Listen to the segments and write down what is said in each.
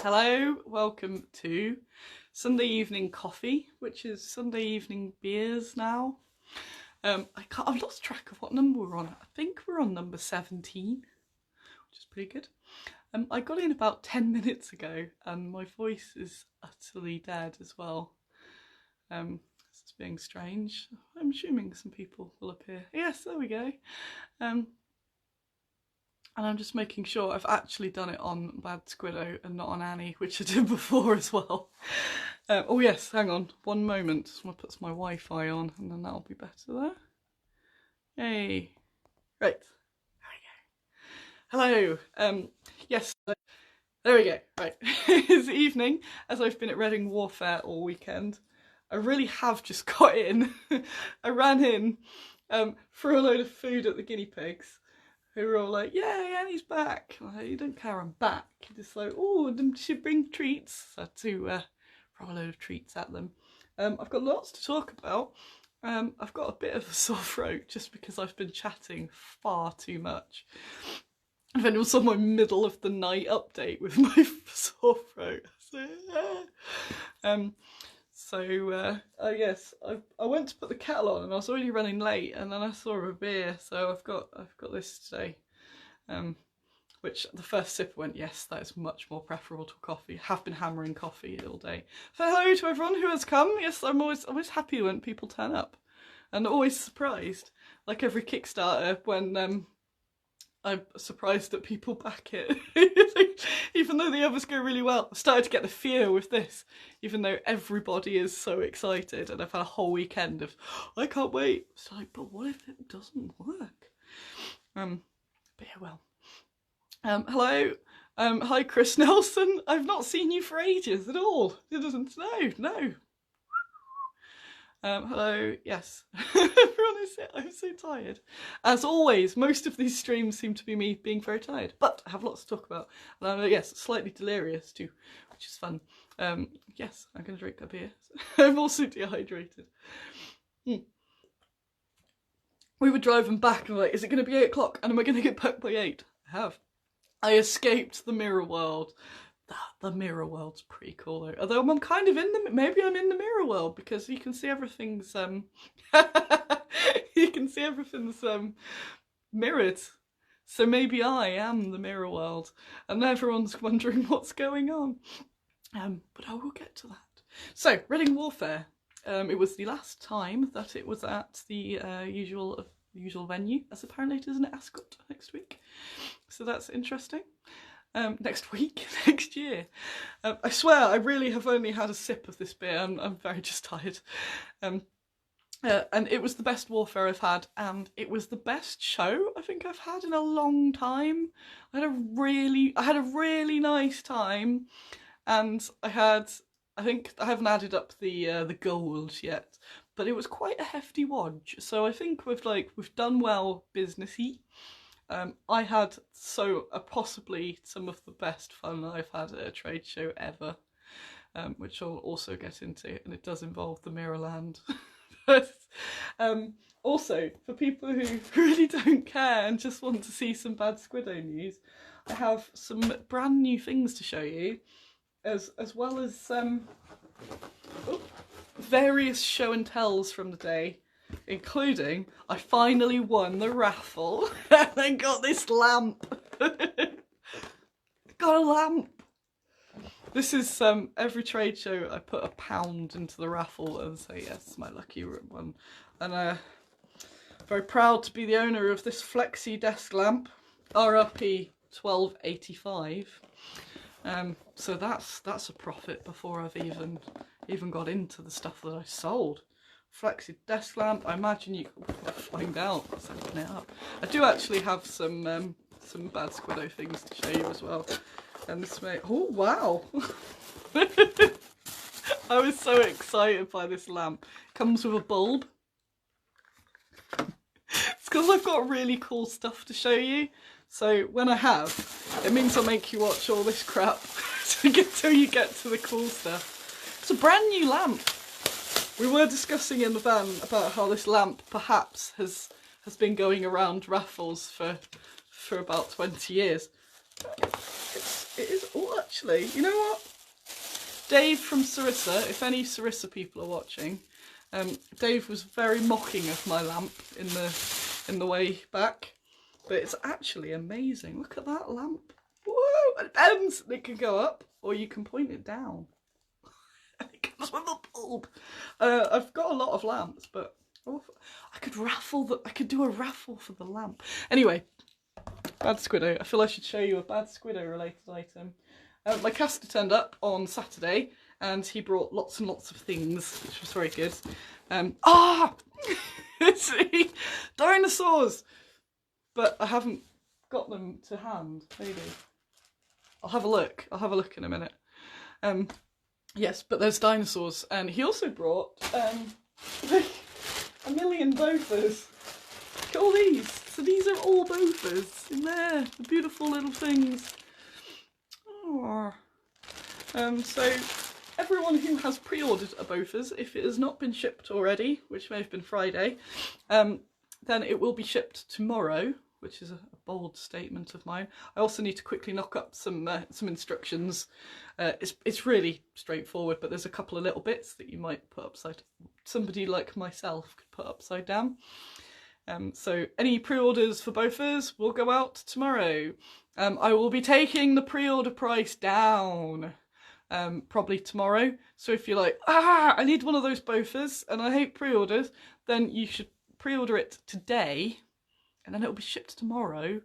Hello, welcome to Sunday evening coffee, which is Sunday evening beers now. I've lost track of what number we're on. I think we're on number 17, which is pretty good. I got in about 10 minutes ago and my voice is utterly dead as well. This is being strange. I'm assuming some people will appear. Yes, there we go. And I'm just making sure I've actually done it on Bad Squiddo and not on Annie, which I did before as well. Oh yes, hang on, one moment. Just want to put my Wi-Fi on and then that'll be better there. Yay. Right, there we go. Hello. Yes, there we go. Right, it's evening as I've been at Reading Warfare all weekend. I really have just got in. I ran in, threw a load of food at the guinea pigs. Who were all like, yay, Annie's back. Like, you don't care, I'm back. You're just like, oh, did she bring treats? So I had to throw a load of treats at them. I've got lots to talk about. I've got a bit of a sore throat just because I've been chatting far too much. And then it was on my middle of the night update with my sore throat. Yes, I went to put the kettle on and I was already running late, and then I saw a beer, so I've got this today. Which the first sip went, yes, that is much more preferable to coffee. I have been hammering coffee all day. So hello to everyone who has come. Yes, I'm always happy when people turn up, and always surprised, like every Kickstarter when I'm surprised that people back it. Even though the others go really well. I've started to get the fear with this, even though everybody is so excited, and I've had a whole weekend of, I can't wait. It's like, but what if it doesn't work? But yeah, well. Hello. Hi Chris Nelson. I've not seen you for ages at all. It doesn't, no. Hello, yes. Everyone is, I'm so tired. As always, most of these streams seem to be me being very tired, but I have lots to talk about. And I'm, yes, slightly delirious too, which is fun. Yes, I'm going to drink a beer. I'm also dehydrated. We were driving back and we're like, is it going to be 8 o'clock? And am I going to get back by 8? I have. I escaped the mirror world. The mirror world's pretty cool though. Although I'm kind of in the, maybe I'm in the mirror world because you can see everything's you can see everything's mirrored. So maybe I am the mirror world and everyone's wondering what's going on. But I will get to that. So Reading Warfare. It was the last time that it was at the usual venue, as apparently it is in Ascot next week. So that's interesting. Next week, next year. I swear I really have only had a sip of this beer. I'm very just tired. And it was the best Warfare I've had, and it was the best show I think I've had in a long time. I had a really nice time, and I think I haven't added up the gold yet, but it was quite a hefty watch. So I think we've done well businessy. I had possibly some of the best fun I've had at a trade show ever, which I'll also get into, and it does involve the Mirrorland. But also, for people who really don't care and just want to see some Bad Squiddo news, I have some brand new things to show you, as well as various show and tells from the day. Including, I finally won the raffle and I got this lamp. Got a lamp. This is every trade show I put £1 into the raffle and say yes, my lucky one. And very proud to be the owner of this flexi desk lamp, RRP 1285. So that's a profit before I've even got into the stuff that I sold. Flexi desk lamp. I imagine you can find out. Let's open it up. I do actually have some Bad Squiddo things to show you as well. And this may, oh wow! I was so excited by this lamp. It comes with a bulb. It's because I've got really cool stuff to show you. So when I have, it means I'll make you watch all this crap till you get to the cool stuff. It's a brand new lamp. We were discussing in the van about how this lamp perhaps has been going around raffles for about 20 years. It is, oh actually, you know what? Dave from Sarissa, if any Sarissa people are watching, Dave was very mocking of my lamp in the way back, but it's actually amazing. Look at that lamp. Whoa! It bends. It can go up, or you can point it down. It comes with a bulb. I've got a lot of lamps, but I could do a raffle for the lamp. Anyway, bad Squiddo. I feel I should show you a bad Squiddo related item. My caster turned up on Saturday and he brought lots and lots of things, which was very good. See, dinosaurs! But I haven't got them to hand, maybe. I'll have a look. I'll have a look in a minute. Yes, but there's dinosaurs. And he also brought a million bofas. Look at all these. So these are all bofas in there. The beautiful little things. Oh. So everyone who has pre-ordered a bofas, if it has not been shipped already, which may have been Friday, then it will be shipped tomorrow, which is a bold statement of mine. I also need to quickly knock up some instructions. It's really straightforward, but there's a couple of little bits that you might put upside. Somebody like myself could put upside down. So any pre-orders for bofas will go out tomorrow. I will be taking the pre-order price down probably tomorrow. So if you're like, I need one of those bofas and I hate pre-orders, then you should pre-order it today and then it'll be shipped tomorrow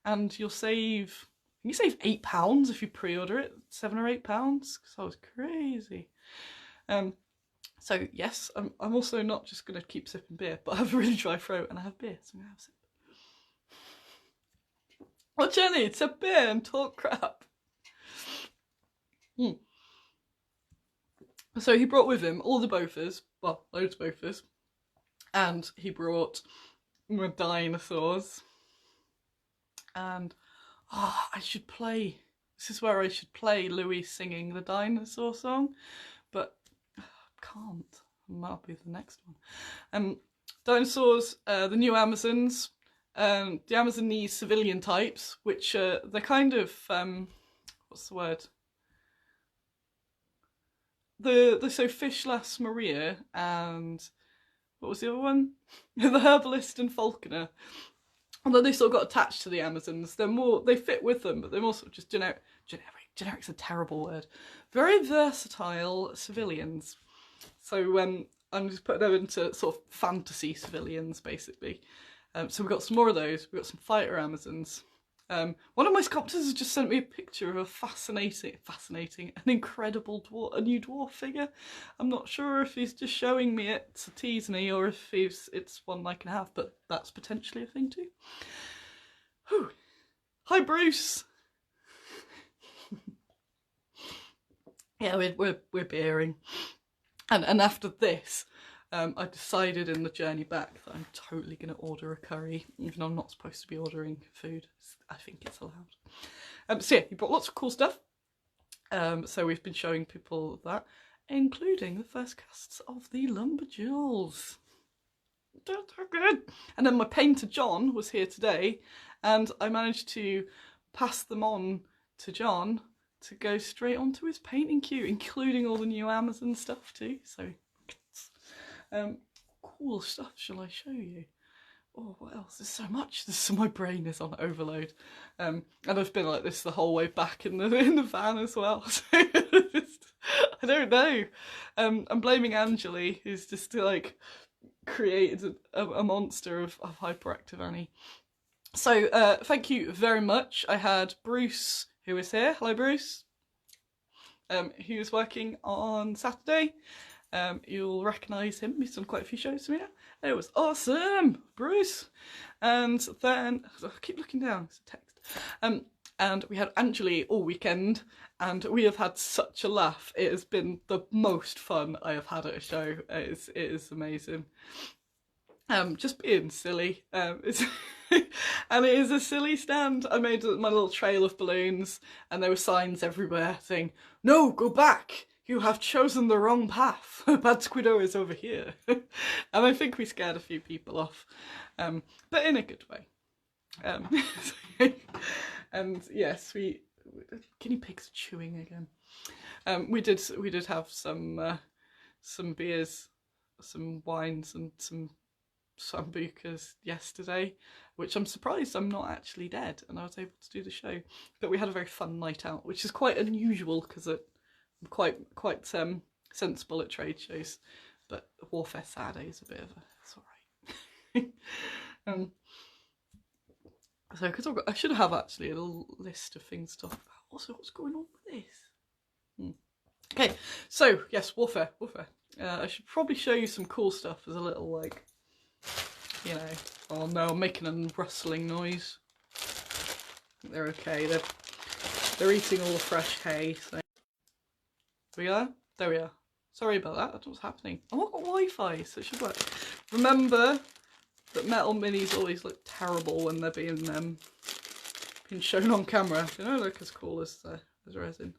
and you'll save, you save £8 if you pre-order it, £7 or £8, because I was crazy. So yes, I'm also not just going to keep sipping beer, but I have a really dry throat and I have beer, so I'm going to have a sip. Well, Jenny, sip beer and talk crap. So he brought with him all the bofas, well, loads of bofas, and he brought dinosaurs. And I should play, this is where I should play Louis singing the dinosaur song, but I can't. That'll be the next one. Dinosaurs, the new Amazons, the Amazonese civilian types, which they're kind of, what's the word? So Fishlas Maria and what was the other one? The Herbalist and Falconer. Although they sort of got attached to the Amazons, they fit with them, but they're more sort of just generic's a terrible word. Very versatile civilians. So I'm just putting them into sort of fantasy civilians, basically. So we've got some more of those. We've got some fighter Amazons. One of my sculptors has just sent me a picture of a fascinating, an incredible dwarf, a new dwarf figure. I'm not sure if he's just showing me it to tease me or if it's one I can have, but that's potentially a thing too. Whew. Hi, Bruce. Yeah, we're beering, and after this, I decided in the journey back that I'm totally going to order a curry, even though I'm not supposed to be ordering food. I think it's allowed. So yeah, he brought lots of cool stuff. So we've been showing people that, including the first casts of the Lumberjills. They're good. And then my painter John was here today, and I managed to pass them on to John to go straight onto his painting queue, including all the new Amazon stuff too. So cool stuff. Shall I show you? Oh, what else? There's so much. My brain is on overload, and I've been like this the whole way back in the van as well. So I don't know. I'm blaming Angeli, who's just like created a monster of hyperactive Annie. So thank you very much. I had Bruce, who is here. Hello, Bruce. He was working on Saturday. You'll recognise him. He's done quite a few shows for me now. It was awesome, Bruce. And then I keep looking down. It's a text. And we had Angeli all weekend, and we have had such a laugh. It has been the most fun I have had at a show. It is amazing. Just being silly. And it is a silly stand. I made my little trail of balloons, and there were signs everywhere saying, "No, go back. You have chosen the wrong path. Bad Squiddo is over here." And I think we scared a few people off, but in a good way. And yes, we guinea pigs chewing again. We did have some beers, some wines, and some sambucas yesterday, which I'm surprised I'm not actually dead and I was able to do the show. But we had a very fun night out, which is quite unusual because I'm quite sensible at trade shows. But Warfare Saturday is a bit of a, it's alright. So, because I should have actually a little list of things to talk about. Also, what's going on with this? Okay, so yes, Warfare. I should probably show you some cool stuff as a little, like, you know. Oh no, I'm making a rustling noise. They're okay. They're eating all the fresh hay. So there we are. There we are. Sorry about that. I don't know what's happening. I've got Wi-Fi, so it should work. Remember that metal minis always look terrible when they're being shown on camera. They don't look as cool as resin.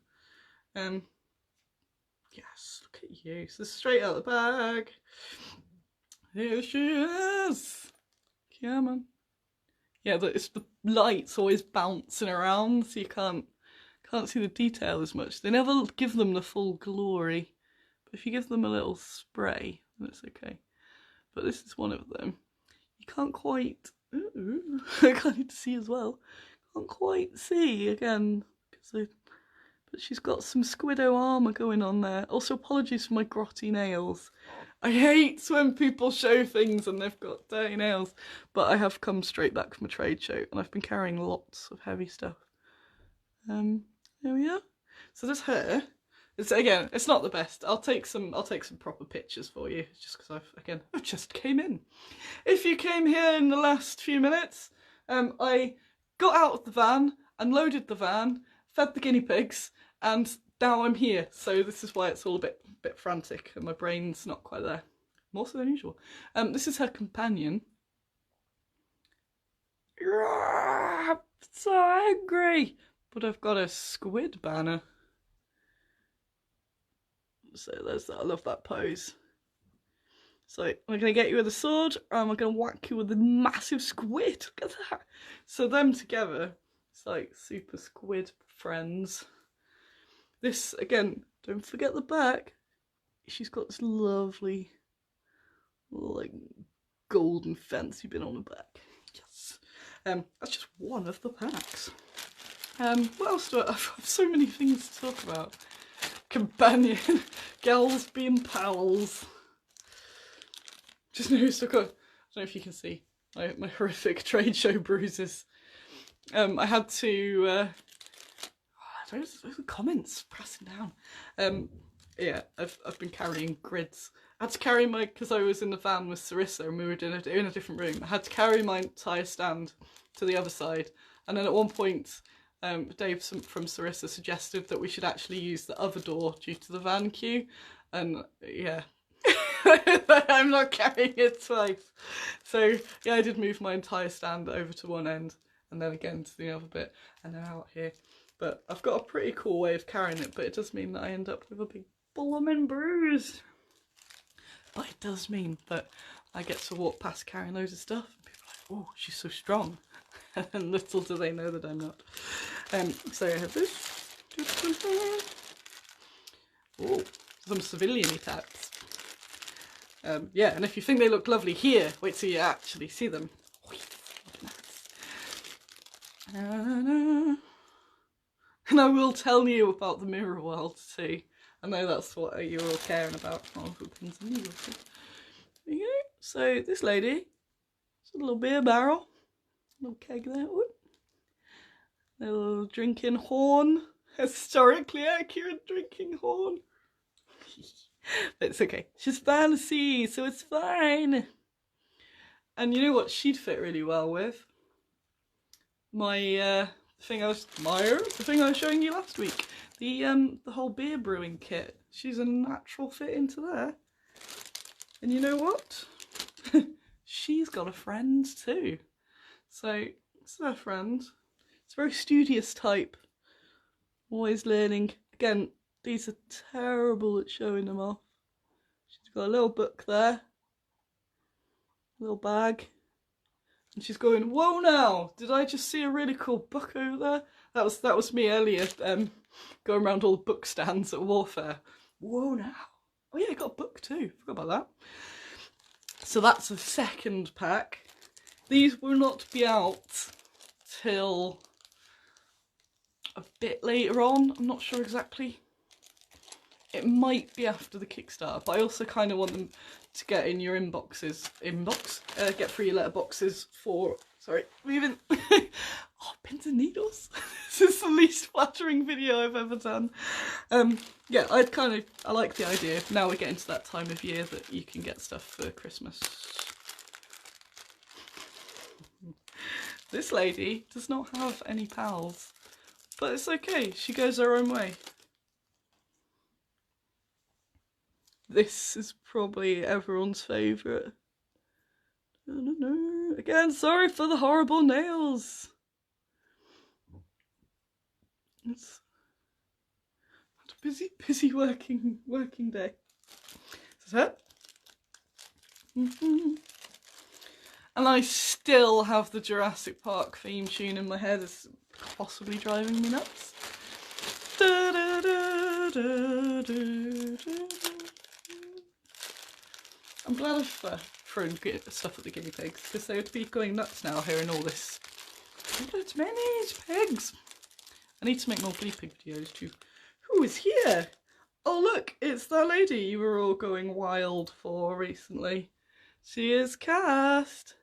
Yes, look at you. So straight out the bag. Here she is. Come on. Yeah, it's the light's always bouncing around, so you can't see the detail as much. They never give them the full glory, but if you give them a little spray, then it's okay. But this is one of them. You can't quite. Ooh, I can't need to see as well. Can't quite see again because but she's got some Squiddo armour going on there. Also, apologies for my grotty nails. I hate when people show things and they've got dirty nails, but I have come straight back from a trade show and I've been carrying lots of heavy stuff. There we are. So this hair, it's not the best. I'll take some proper pictures for you, just because I've just came in. If you came here in the last few minutes, I got out of the van, unloaded the van, fed the guinea pigs, and now I'm here. So this is why it's all a bit frantic and my brain's not quite there. More so than usual. This is her companion. So angry, but I've got a squid banner. So there's that. I love that pose. So I'm going to get you with a sword, or I'm going to whack you with a massive squid. Look at that. So them together, it's like super squid friends. This, again, don't forget the back. She's got this lovely, like, golden fancy bit on the back. Yes. That's just one of the packs. What else do I have? So many things to talk about. Companion, gals being pals. Just noticed I don't know if you can see my horrific trade show bruises. I had to, those comments pressing down. Yeah, I've been carrying grids. I had to carry because I was in the van with Sarissa and we were in a different room. I had to carry my entire stand to the other side. And then at one point, Dave from Sarissa suggested that we should actually use the other door due to the van queue. And yeah, I'm not carrying it twice. So yeah, I did move my entire stand over to one end and then again to the other bit and then out here. But I've got a pretty cool way of carrying it, but it does mean that I end up with a big blooming bruise. But it does mean that I get to walk past carrying loads of stuff and people are like, oh, she's so strong. And little do they know that I'm not. So I have this. Oh, some civilian-y tabs. Yeah, and if you think they look lovely here, wait till you actually see them. And I will tell you about the mirror world too. I know that's what you're all caring about. Oh, pins and needles. There you go. So this lady, it's a little beer barrel, little keg there. Ooh. A little drinking horn, historically accurate drinking horn. But it's okay. She's fancy, so it's fine. And you know what she'd fit really well with? The thing I was showing you last week. The whole beer brewing kit. She's a natural fit into there. And you know what? She's got a friend too. So it's her friend. It's a very studious type. Always learning. Again, these are terrible at showing them off. She's got a little book there. A little bag. And she's going, whoa now, did I just see a really cool book over there? That was me earlier, going around all the book stands at Warfare. Whoa now. Oh yeah, I got a book too, forgot about that. So that's the second pack. These will not be out till a bit later on, I'm not sure exactly. It might be after the Kickstarter, but I also kind of want them to get in your inboxes. Get through your letterboxes for, sorry, moving. Oh, pins and needles. This is the least flattering video I've ever done. Yeah, I like the idea. Now we're getting to that time of year that you can get stuff for Christmas. This lady does not have any pals, but it's okay. She goes her own way. This is probably everyone's favourite. Again, sorry for the horrible nails. It's a busy working day. Is that it? And I still have the Jurassic Park theme tune in my head. It's possibly driving me nuts. I'm glad I've thrown stuff at the guinea pigs, because they would be going nuts now hearing all this. It's many pigs. I need to make more flea pig videos too. Who is here? Oh look, it's that lady you were all going wild for recently. She is cast.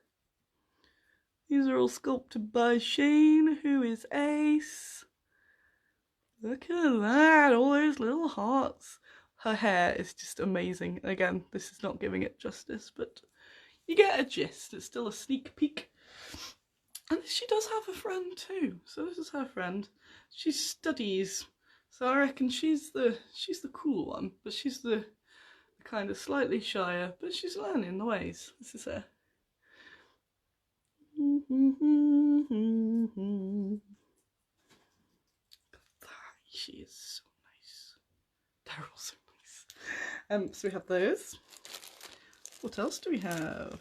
These are all sculpted by Shane, who is Ace. Look at that, all those little hearts. Her hair is just amazing. Again, this is not giving it justice, but you get a gist. It's still a sneak peek. And she does have a friend too. So this is her friend. She studies. So I reckon she's the cool one, but she's the kind of slightly shyer, but she's learning the ways. This is her. She is so nice. They're all so nice. So we have those. What else do we have?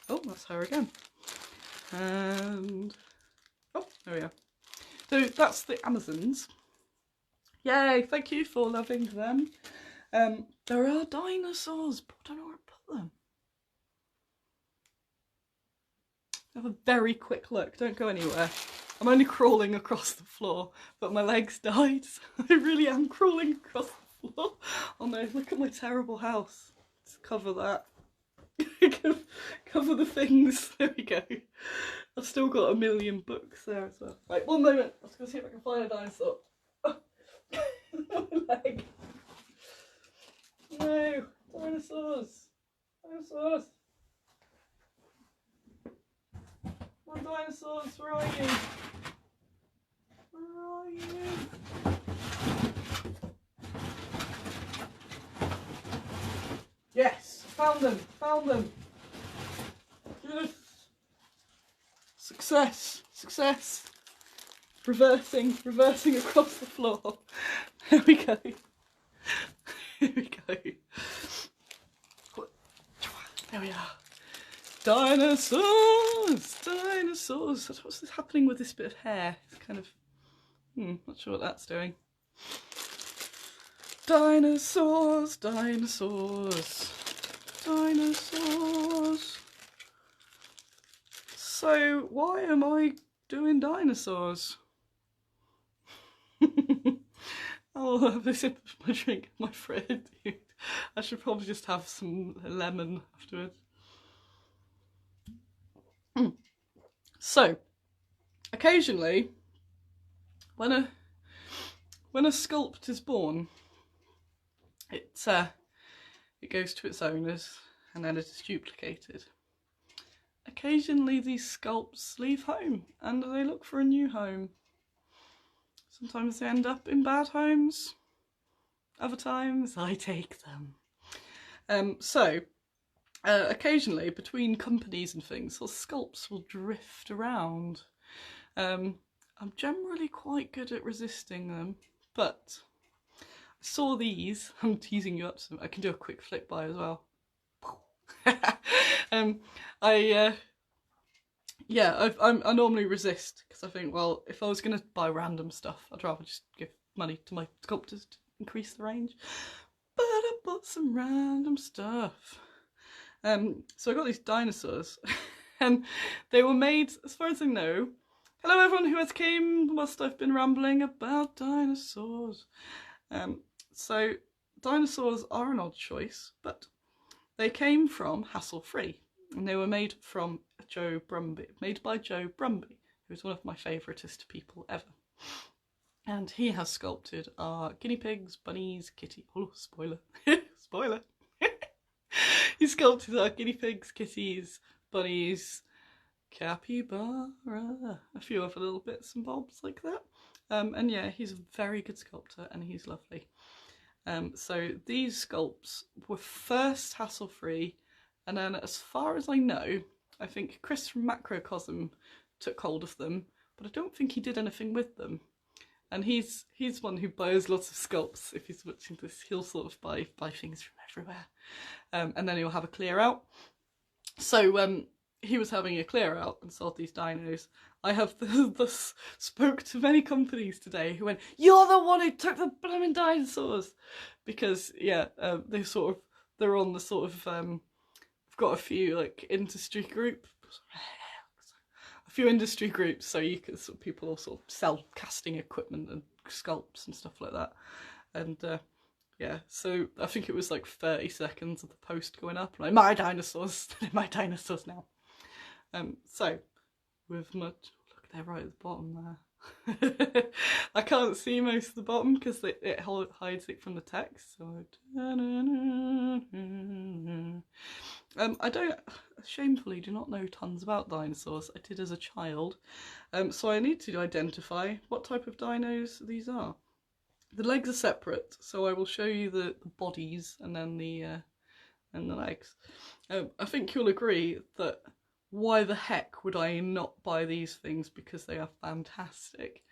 Oh, that's her again. And oh, there we are. So that's the Amazons. Yay! Thank you for loving them. There are dinosaurs, but I don't know where to put them. Have a very quick look. Don't go anywhere. I'm only crawling across the floor, but my legs died. So I really am crawling across the floor. Oh no! Look at my terrible house. Let's cover that. Cover the things. There we go. I've still got a million books there as well. Right, one moment. Let's go see if I can find a dinosaur. My leg. No, dinosaurs. Dinosaurs. My dinosaurs, where are you? Where are you? Yes, found them, found them. Yes. Success, success. Reversing across the floor. There we go. Here we go. There we are. Dinosaurs! Dinosaurs! What's happening with this bit of hair? It's kind of... not sure what that's doing. Dinosaurs! Dinosaurs! Dinosaurs! So, why am I doing dinosaurs? I'll have a sip of my drink in my fridge. I should probably just have some lemon afterwards. So, occasionally, when a sculpt is born, it goes to its owners and then it is duplicated. Occasionally these sculpts leave home and they look for a new home. Sometimes they end up in bad homes, other times I take them. Occasionally between companies and things, so sculpts will drift around. I'm generally quite good at resisting them, but I saw these. I'm teasing you up, so I can do a quick flick by as well. yeah, I normally resist because I think, well, if I was going to buy random stuff, I'd rather just give money to my sculptors to increase the range. But I bought some random stuff. So I got these dinosaurs, and they were made, as far as I know. Hello, everyone who has came whilst I've been rambling about dinosaurs. So dinosaurs are an odd choice, but they came from Hassle Free, and they were made from Joe Brumby, made by Joe Brumby, who's one of my favouriteest people ever. And he has sculpted our guinea pigs, bunnies, kitty. Oh, spoiler! Spoiler! He sculpted our guinea pigs, kitties, bunnies, capybara, a few other little bits and bobs like that. And yeah, he's a very good sculptor and he's lovely. So these sculpts were first hassle-free, and then as far as I know, I think Chris from Macrocosm took hold of them, but I don't think he did anything with them. And he's one who buys lots of sculpts. If he's watching this, he'll sort of buy things from everywhere. And then he'll have a clear out. So he was having a clear out and sold these dinos. I have thus spoke to many companies today who went, "You're the one who took the blooming dinosaurs," because yeah, they're on the sort of I've got a few like industry groups, so you can people will sort of sell casting equipment and sculpts and stuff like that, and yeah, so I think it was like 30 seconds of the post going up, like my dinosaurs, my dinosaurs now. So with much, look, they're right at the bottom there. I can't see most of the bottom because it hides it from the text. So I don't, shamefully, do not know tons about dinosaurs. I did as a child, so I need to identify what type of dinos these are. The legs are separate, so I will show you the bodies and then the legs. I think you'll agree that why the heck would I not buy these things, because they are fantastic.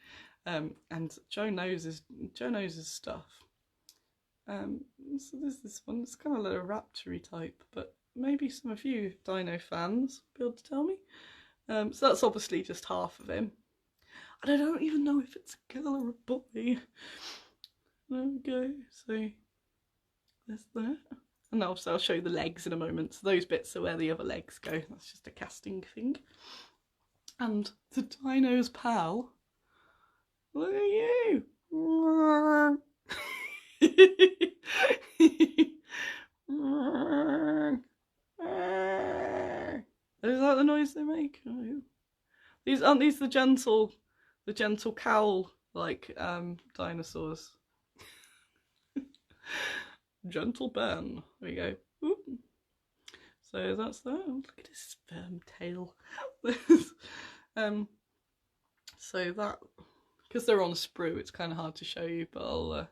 And Joe knows his stuff. So there's this one, it's kind of like a raptory type, but maybe some of you dino fans will be able to tell me. So that's obviously just half of him. And I don't even know if it's a girl or a boy. There we go, so there's that. And also I'll show you the legs in a moment. So those bits are where the other legs go. That's just a casting thing. And the dino's pal. Look at you. Is that the noise they make? These aren't these the gentle cowl like dinosaurs. Gentle Ben. There we go. Oop. So that's that. Oh, look at his sperm tail. So that, because they're on a sprue, it's kind of hard to show you, but I'll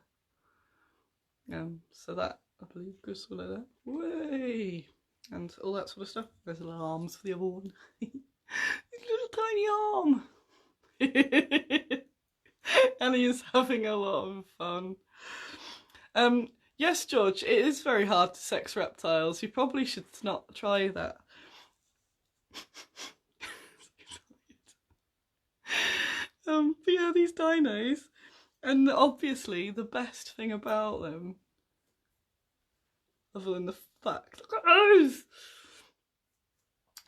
so that I believe goes like that. Way, and all that sort of stuff. There's little arms for the other one. His little tiny arm. And he is having a lot of fun. Yes, George, it is very hard to sex reptiles. You probably should not try that. But yeah, these dinos, and obviously the best thing about them, other than the fact, look at those!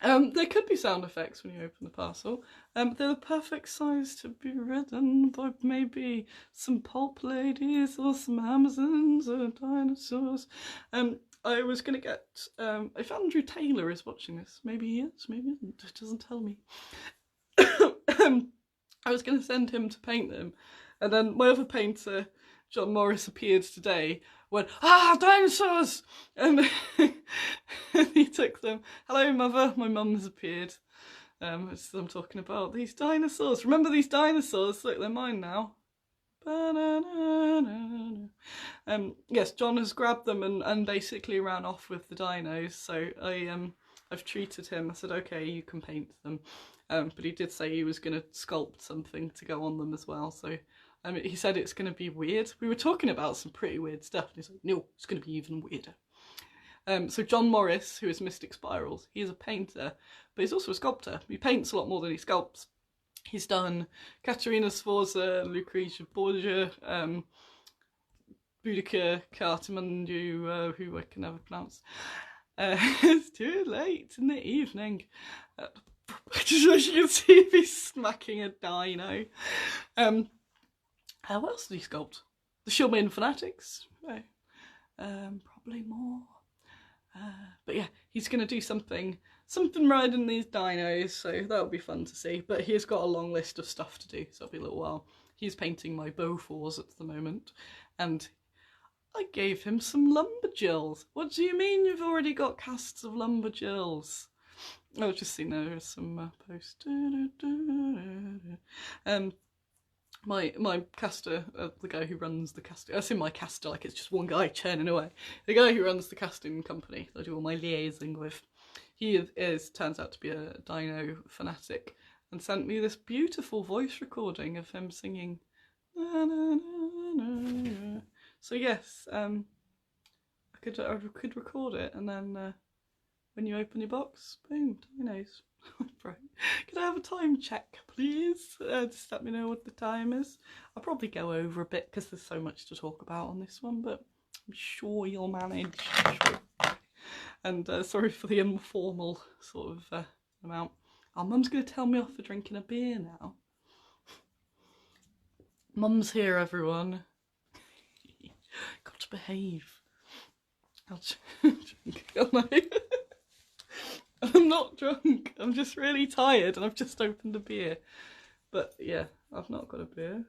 There could be sound effects when you open the parcel. They're the perfect size to be ridden by maybe some pulp ladies or some Amazons or dinosaurs. I was going to get, if Andrew Taylor is watching this, maybe he is, maybe he isn't, it doesn't tell me. I was going to send him to paint them, and then my other painter, John Morris, appeared today, went, "Ah, dinosaurs!" And he took them. Hello, mother. My mum has appeared. I'm talking about these dinosaurs. Remember these dinosaurs? Look, they're mine now. Yes, John has grabbed them and basically ran off with the dinos. So I've treated him. I said, okay, you can paint them. But he did say he was going to sculpt something to go on them as well. So he said it's going to be weird. We were talking about some pretty weird stuff, and he's like, no, it's going to be even weirder. So John Morris, who is Mystic Spirals, he is a painter, but he's also a sculptor. He paints a lot more than he sculpts. He's done Caterina Sforza, Lucrezia Borgia, Boudica Cartimandu, who I can never pronounce. It's too late in the evening. As you can see, he's smacking a dino. What else did he sculpt? The Shulman Fanatics? Probably more. But yeah, he's going to do something riding these dinos, so that'll be fun to see. But he's got a long list of stuff to do, so it'll be a little while. He's painting my Beauforts at the moment, and I gave him some lumberjills. What do you mean you've already got casts of lumberjills? I've just seen there's some posts. My caster, the guy who runs the casting, I say my caster like it's just one guy churning away. The guy who runs the casting company that I do all my liaising with, he turns out to be a dino fanatic and sent me this beautiful voice recording of him singing. Na, na, na, na, na. So yes, I could record it, and then when you open your box, boom, dinos. Right. Could I have a time check, please? Just let me know what the time is. I'll probably go over a bit because there's so much to talk about on this one, but I'm sure you'll manage. And sorry for the informal sort of amount. Oh, Mum's going to tell me off for drinking a beer now. Mum's here, everyone. Got to behave. I'll drink. Oh no. I'm not drunk, I'm just really tired and I've just opened a beer. But yeah, I've not got a beer.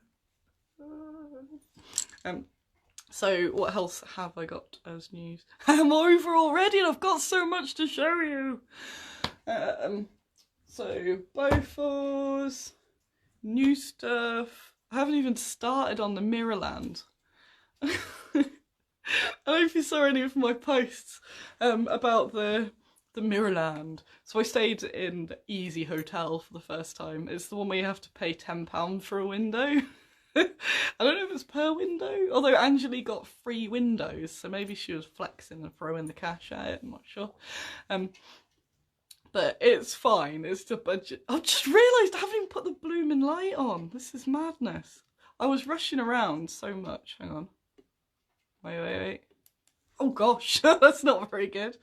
So what else have I got as news? I'm over already and I've got so much to show you. So Beauforts, new stuff. I haven't even started on the Mirrorland. I don't know if you saw any of my posts about the Mirrorland. So I stayed in the Easy Hotel for the first time. It's the one where you have to pay £10 for a window. I don't know if it's per window, although Angeli got free windows, so maybe she was flexing and throwing the cash at it, I'm not sure. But it's fine, it's the budget. I've just realised I haven't even put the blooming light on. This is madness. I was rushing around so much. Hang on. Wait. Oh gosh, that's not very good.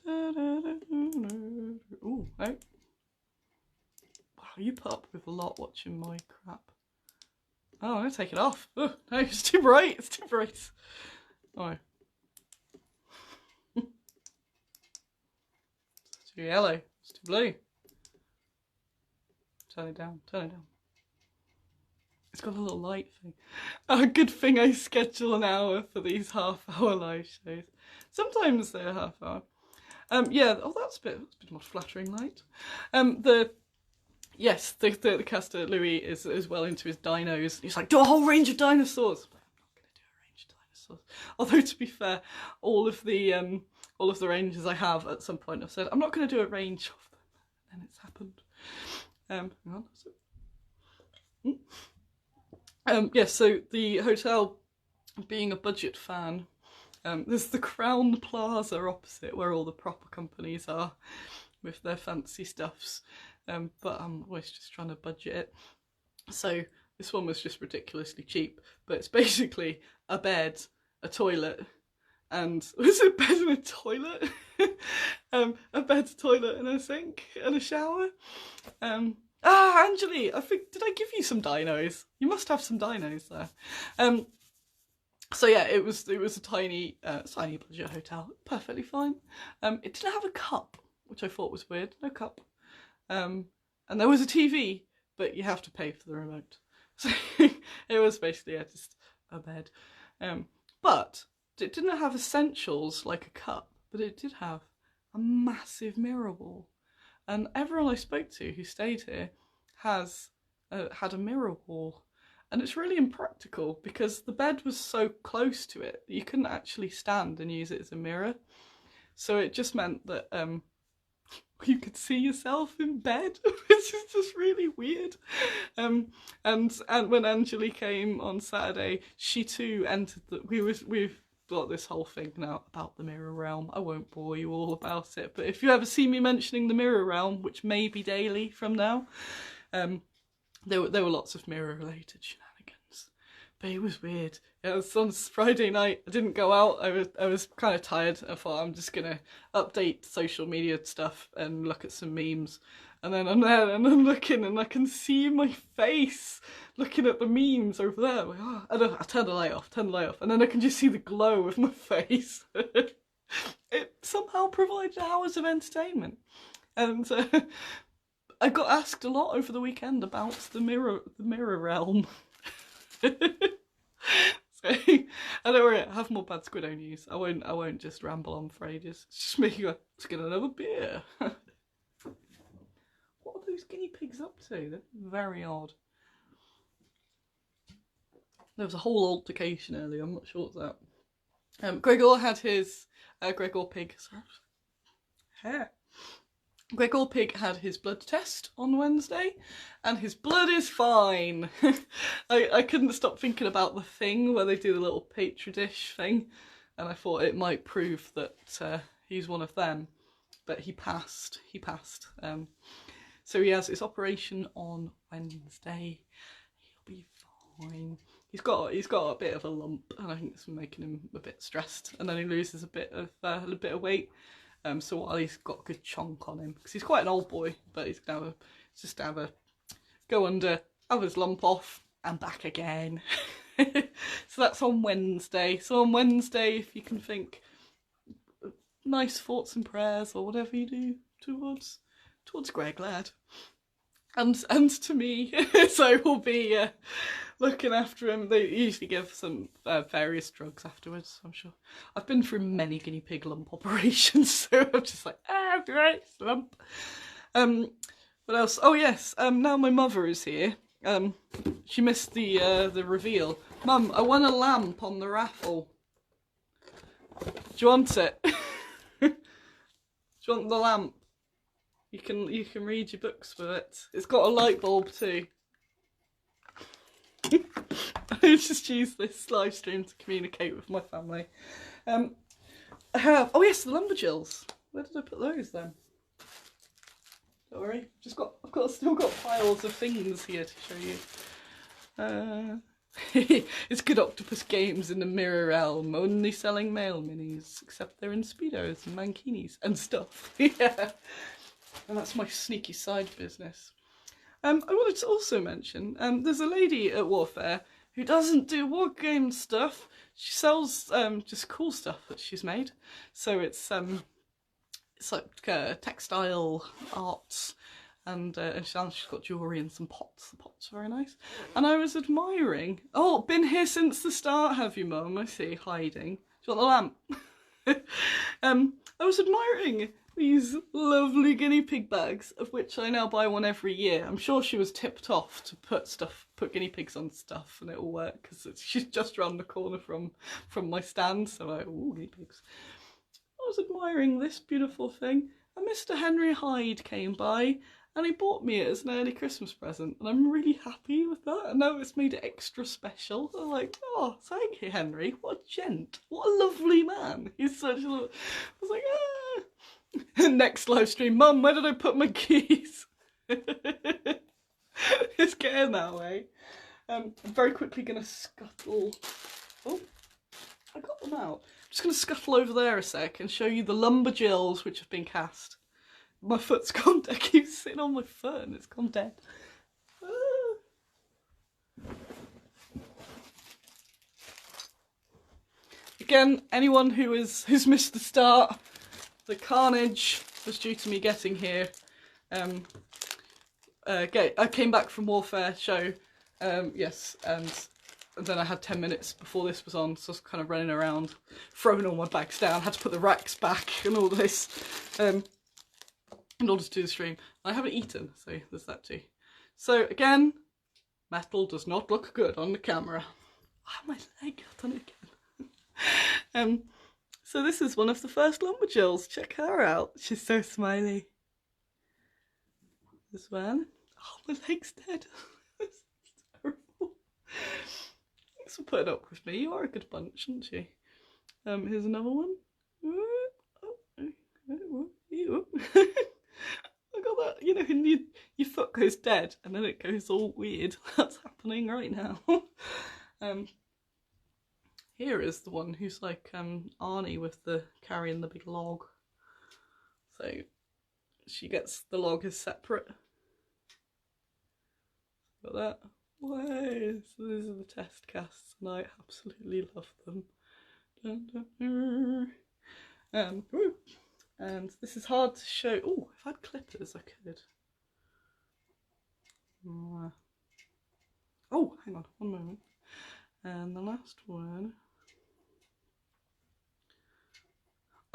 Ooh, hey. Wow, you put up with a lot watching my crap. Oh, I'm gonna take it off. Oh, no, it's too bright. It's too bright. Oh. It's too yellow. It's too blue. Turn it down. Turn it down. It's got a little light thing. Oh, good thing I schedule an hour for these half-hour live shows. Sometimes they're half-hour. Yeah, oh, that's a bit more flattering light. The caster Louis is well into his dinos. He's like, do a whole range of dinosaurs. I'm not going to do a range of dinosaurs. Although to be fair, all of the ranges I have at some point I've said I'm not going to do a range of them, and it's happened. Hang on. Yeah, so the hotel, being a budget fan. There's the Crown Plaza opposite where all the proper companies are with their fancy stuffs, but I'm always just trying to budget it. So this one was just ridiculously cheap, but it's basically a bed, a toilet, and was it a bed and a toilet? A bed, a toilet and a sink and a shower. Angeli, did I give you some dinos? You must have some dinos there. So yeah, it was a tiny budget hotel, perfectly fine. It didn't have a cup, which I thought was weird. No cup. And there was a TV, but you have to pay for the remote. So it was basically just a bed. But it didn't have essentials like a cup, but it did have a massive mirror wall. And everyone I spoke to who stayed here had a mirror wall. And it's really impractical because the bed was so close to it that you couldn't actually stand and use it as a mirror. So it just meant that you could see yourself in bed, which is just really weird. And when Angeli came on Saturday, she too entered we got this whole thing now about the mirror realm. I won't bore you all about it, but if you ever see me mentioning the mirror realm, which may be daily from now, there were lots of mirror related shenanigans. But it was weird. It was on Friday night. I didn't go out. I was kind of tired. I thought I'm just gonna update social media stuff and look at some memes. And then I'm there and I'm looking and I can see my face looking at the memes over there. I'm like, oh. And I turned the light off, and then I can just see the glow of my face. It somehow provided hours of entertainment. And I got asked a lot over the weekend about the mirror realm. So, I don't worry, I have more bad Squiddo news. I won't just ramble on for ages. It's just me going, let's get another beer. What are those guinea pigs up to? They're very odd. There was a whole altercation earlier, I'm not sure what's that. Gregor had his, Gregor Pig, sorry. Hair. Gregor Pig had his blood test on Wednesday, and his blood is fine. I couldn't stop thinking about the thing where they do the little petri dish thing, and I thought it might prove that he's one of them. But he passed. So he has his operation on Wednesday. He'll be fine. He's got a bit of a lump, and I think it's making him a bit stressed. And then he loses a bit of weight. So while he's got a good chunk on him, because he's quite an old boy, but he's gonna have a go under, have his lump off, and back again. So that's on Wednesday. So on Wednesday, if you can think nice thoughts and prayers or whatever you do towards Greg lad, and to me, so we'll be looking after him. They usually give some various drugs afterwards, I'm sure. I've been through many guinea pig lump operations, so I'm just like, great lump. What else? Oh yes, now my mother is here. She missed the reveal. Mum, I won a lamp on the raffle. Do you want it? Do you want the lamp? You can read your books with it. It's got a light bulb too. I just use this live stream to communicate with my family. I have, oh yes, the lumberjills. Where did I put those then? Don't worry, I've still got piles of things here to show you. It's Good Octopus Games in the Mirror Realm, only selling male minis, except they're in Speedos and mankinis and stuff. Yeah. And that's my sneaky side business. I wanted to also mention, there's a lady at Warfare who doesn't do war game stuff. She sells just cool stuff that she's made. So it's like textile arts, and she's got jewellery and some pots. The pots are very nice. And I was admiring. Oh, been here since the start, have you, Mum? I see, hiding. Do you want the lamp? I was admiring these lovely guinea pig bags, of which I now buy one every year. I'm sure she was tipped off to put guinea pigs on stuff, and it'll work because she's just round the corner from my stand. So I, ooh, guinea pigs. I was admiring this beautiful thing, and Mr. Henry Hyde came by, and he bought me it as an early Christmas present, and I'm really happy with that. I know it's made it extra special. I'm like, oh, thank you, Henry. What a gent. What a lovely man. He's such a little... I was like, ah. Next live stream, Mum, where did I put my keys? It's getting that way. I'm very quickly going to scuttle. Oh, I got them out. I'm just going to scuttle over there a sec and show you the lumberjills which have been cast. My foot's gone dead. I keep sitting on my foot and it's gone dead. Again, anyone who's missed the start, the carnage was due to me getting here. I came back from Warfare show, yes, and then I had 10 minutes before this was on, so I was kind of running around, throwing all my bags down, had to put the racks back and all this, in order to do the stream. I haven't eaten, so there's that too. So again, metal does not look good on the camera. Oh, my leg got done again. So this is one of the first lumberjills. Check her out. She's so smiley. This one. Oh, my leg's dead. It's terrible. Thanks for putting up with me. You are a good bunch, aren't you? Here's another one. I got that, you know, and your foot goes dead and then it goes all weird. That's happening right now. Here is the one who's like Arnie with the carrying the big log. So she gets the log is separate. Got that. Way. So these are the test casts and I absolutely love them. Dun, dun, dun. And this is hard to show. Oh, if I had clippers, I could. Oh, hang on, one moment. And the last one.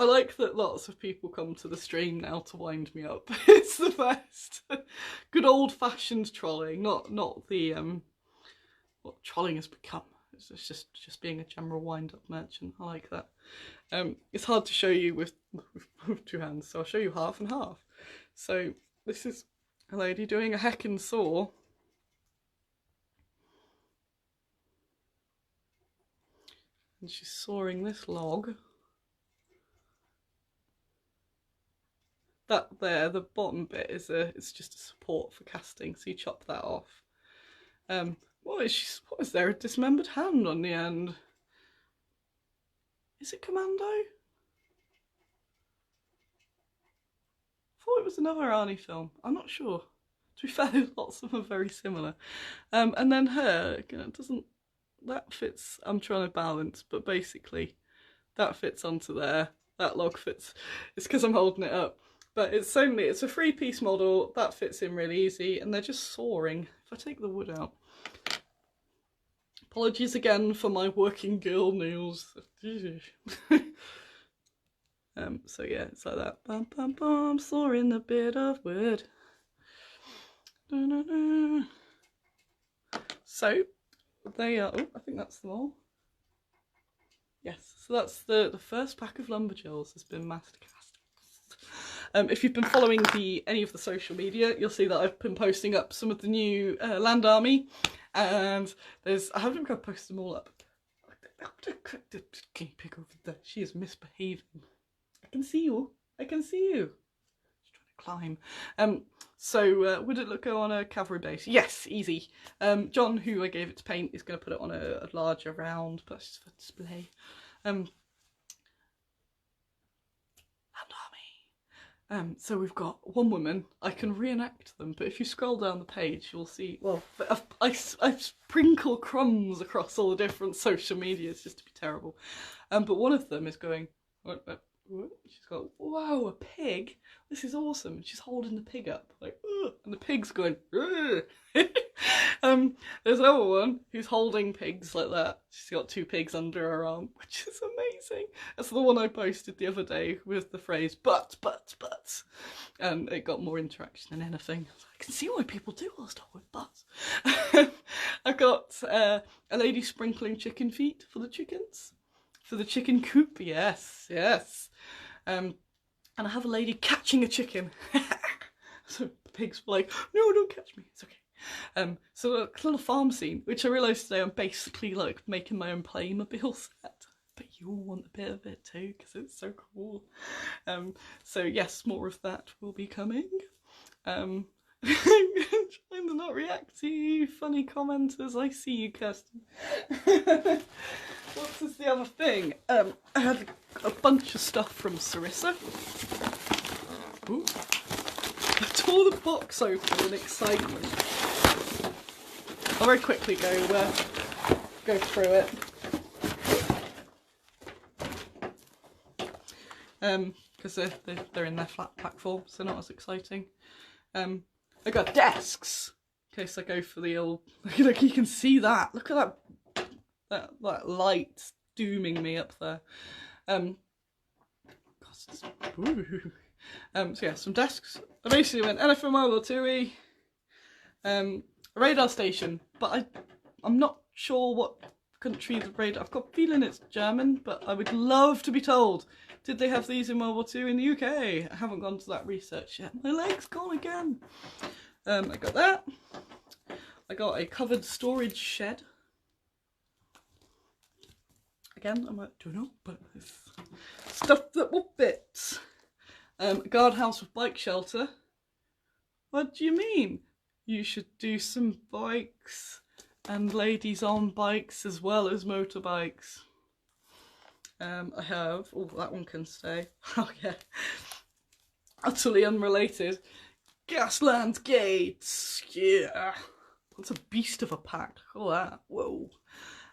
I like that lots of people come to the stream now to wind me up. It's the best. Good old-fashioned trolling, not the what trolling has become. It's just being a general wind-up merchant. I like that. It's hard to show you with two hands, so I'll show you half and half. So this is a lady doing a heckin' saw. And she's sawing this log. That there, the bottom bit it's just a support for casting, so you chop that off. What is there, a dismembered hand on the end? Is it Commando? I thought it was another Arnie film. I'm not sure. To be fair, lots of them are very similar. And then her, that fits, I'm trying to balance, but basically that fits onto there. That log fits. It's because I'm holding it up. But it's a 3-piece model, that fits in really easy, and they're just sawing. If I take the wood out. Apologies again for my working girl nails. So yeah, it's like that. Bum bum bum, sawing a bit of wood. Da, da, da. So they are. Oh, I think that's them all. Yes, so that's the first pack of lumberjills has been master cast. If you've been following any of the social media, you'll see that I've been posting up some of the new Land Army, and I haven't got to post them all up. Can you pick over there? She is misbehaving. I can see you. I can see you. She's trying to climb. So would it go on a cavalry base? Yes, easy. John, who I gave it to paint, is going to put it on a larger round, but that's just for display. So we've got one woman. I can reenact them, but if you scroll down the page, you'll see. Well, I sprinkle crumbs across all the different social medias just to be terrible. But one of them is going. She's got, wow, a pig. This is awesome. And she's holding the pig up, like, ugh, and the pig's going. There's another one who's holding pigs like that. She's got 2 pigs under her arm, which is amazing. That's the one I posted the other day with the phrase but, and it got more interaction than anything. I can see why people do all stuff with buts. I've got a lady sprinkling chicken feet for the chickens. For the chicken coop, yes. And I have a lady catching a chicken. So the pigs were like, no, don't catch me, it's okay. So a little farm scene, which I realised today I'm basically like making my own Playmobil set. But you all want a bit of it too, because it's so cool. So yes, more of that will be coming. I'm trying to not react to you funny commenters. I see you, Kirsten. What is the other thing? I had a bunch of stuff from Sarissa. Ooh. I tore the box open in excitement. I'll very quickly go through it. Because they're in their flat pack form, so not as exciting. I got desks, in case I go for the old. Like you can see that. Look at that light dooming me up there. So yeah, some desks. I basically went anything World War II-y. A radar station, but I'm not sure what country the radar. I've got a feeling it's German, but I would love to be told. Did they have these in World War II in the UK? I haven't gone to that research yet. My leg's gone again. I got that. I got a covered storage shed. again, I might do not, but it's stuff that will fit. Guardhouse with bike shelter. What do you mean? You should do some bikes and ladies on bikes as well as motorbikes. I have, oh, that one can stay. Oh yeah, utterly unrelated. Gasland Gates, yeah. That's a beast of a pack. Oh that, whoa.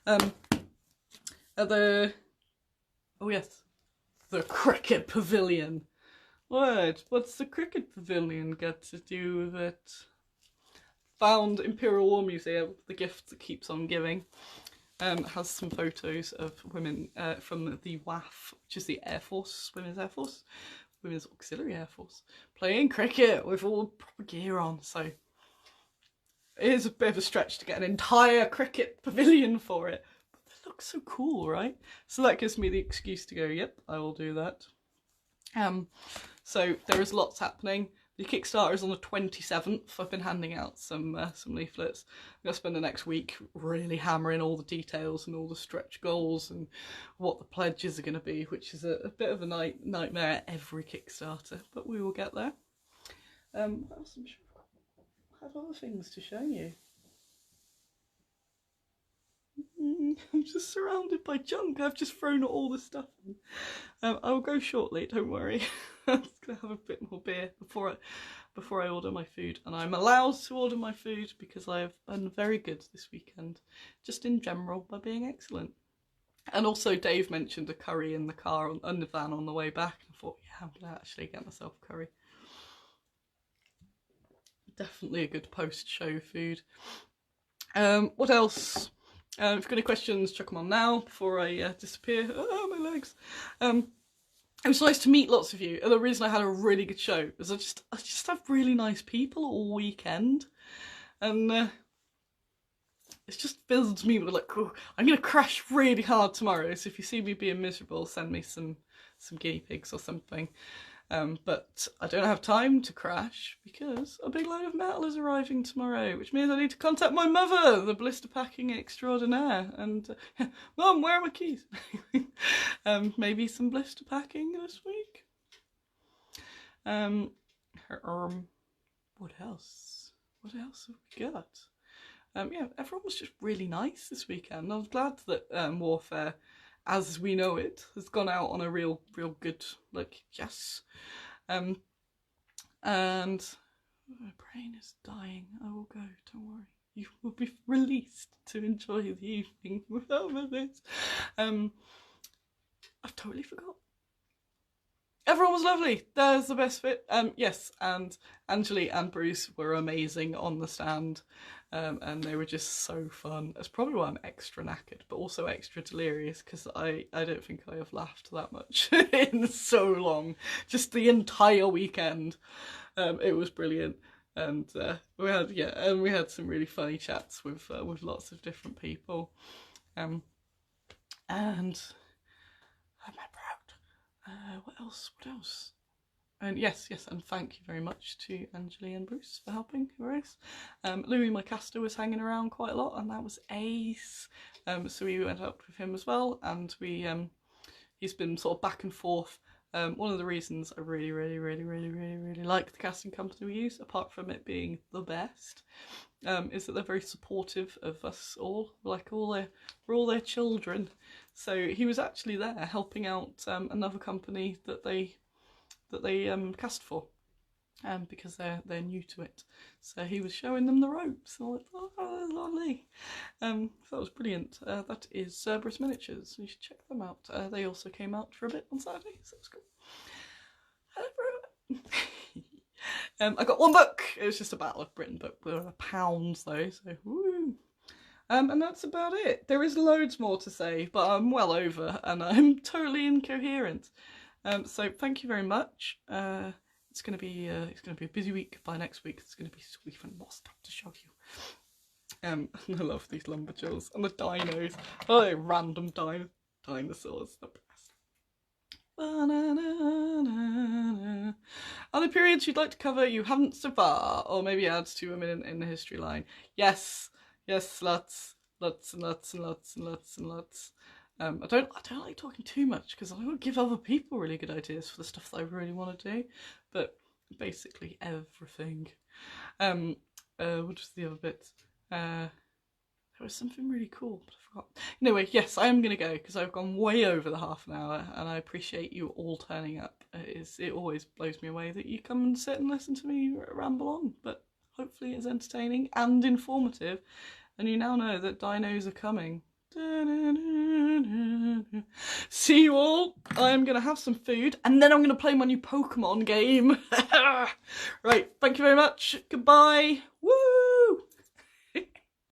Oh yes, the Cricket Pavilion. What's the Cricket Pavilion got to do with it? Found Imperial War Museum, the gift that keeps on giving. Has some photos of women from the WAF, which is the Air Force, Women's Air Force, Women's Auxiliary Air Force, playing cricket with all proper gear on. So it is a bit of a stretch to get an entire cricket pavilion for it. But it looks so cool, right? So that gives me the excuse to go, yep, I will do that. So there is lots happening. The Kickstarter is on the 27th. I've been handing out some leaflets. I'm going to spend the next week really hammering all the details and all the stretch goals and what the pledges are going to be, which is a bit of a nightmare at every Kickstarter, but we will get there. What else? I'm sure I have other things to show you. I'm just surrounded by junk. I've just thrown all the stuff in. I will go shortly, don't worry. I'm just going to have a bit more beer before I order my food. And I'm allowed to order my food because I have been very good this weekend, just in general, by being excellent. And also Dave mentioned a curry in the car on the van on the way back. I thought, yeah, I'm going to actually get myself a curry. Definitely a good post-show food. What else? If you've got any questions, chuck them on now before I disappear. Oh, my legs. It was nice to meet lots of you, and the reason I had a really good show is I just have really nice people all weekend, and it just fills me with like, oh, I'm gonna crash really hard tomorrow. So if you see me being miserable, send me some guinea pigs or something. But I don't have time to crash because a big load of metal is arriving tomorrow, which means I need to contact my mother, the blister packing extraordinaire, and Mum, where are my keys? Maybe some blister packing this week. What else? What else have we got? Yeah, everyone was just really nice this weekend. I was glad that Warfare, as we know it, has gone out on a real good, like, yes. And my brain is dying. I will go, don't worry. You will be released to enjoy the evening without this. I've totally forgot. Everyone was lovely. There's the best bit. Yes, and Angeli and Bruce were amazing on the stand. And they were just so fun. That's probably why I'm extra knackered, but also extra delirious, because I don't think I have laughed that much in so long. Just the entire weekend. It was brilliant. And we had some really funny chats with lots of different people. And oh, my proud. What else? And yes, and thank you very much to Angeli and Bruce for helping, Grace. Louis, my caster, was hanging around quite a lot, and that was ace. So we went out with him as well, and he's been sort of back and forth. One of the reasons I really like the casting company we use, apart from it being the best, is that they're very supportive of us all. Like we're all their children. So he was actually there helping out another company that they cast for, because they're new to it. So he was showing them the ropes. And I was like, oh, that's lovely. So that was brilliant. That is Cerberus Miniatures. You should check them out. They also came out for a bit on Saturday, so it was cool. I got one book. It was just a Battle of Britain book. They were £1 though, so woo. And that's about it. There is loads more to say, but I'm well over and I'm totally incoherent. So thank you very much. It's gonna be a busy week. By next week, it's gonna be even more stuff to show you. I love these lumberjills and the dinos. Oh, they're random dinosaurs. The best. Other periods you'd like to cover you haven't so far, or maybe add to a minute in the history line. Yes, lots. I don't like talking too much because I want to give other people really good ideas for the stuff that I really want to do. But basically everything. What was the other bit? There was something really cool, but I forgot. Anyway, yes, I am going to go because I've gone way over the half an hour, and I appreciate you all turning up. It always blows me away that you come and sit and listen to me ramble on, but hopefully it's entertaining and informative, and you now know that dinos are coming. See you all. I'm going to have some food, and then I'm going to play my new Pokemon game. Right, thank you very much. Goodbye. Woo!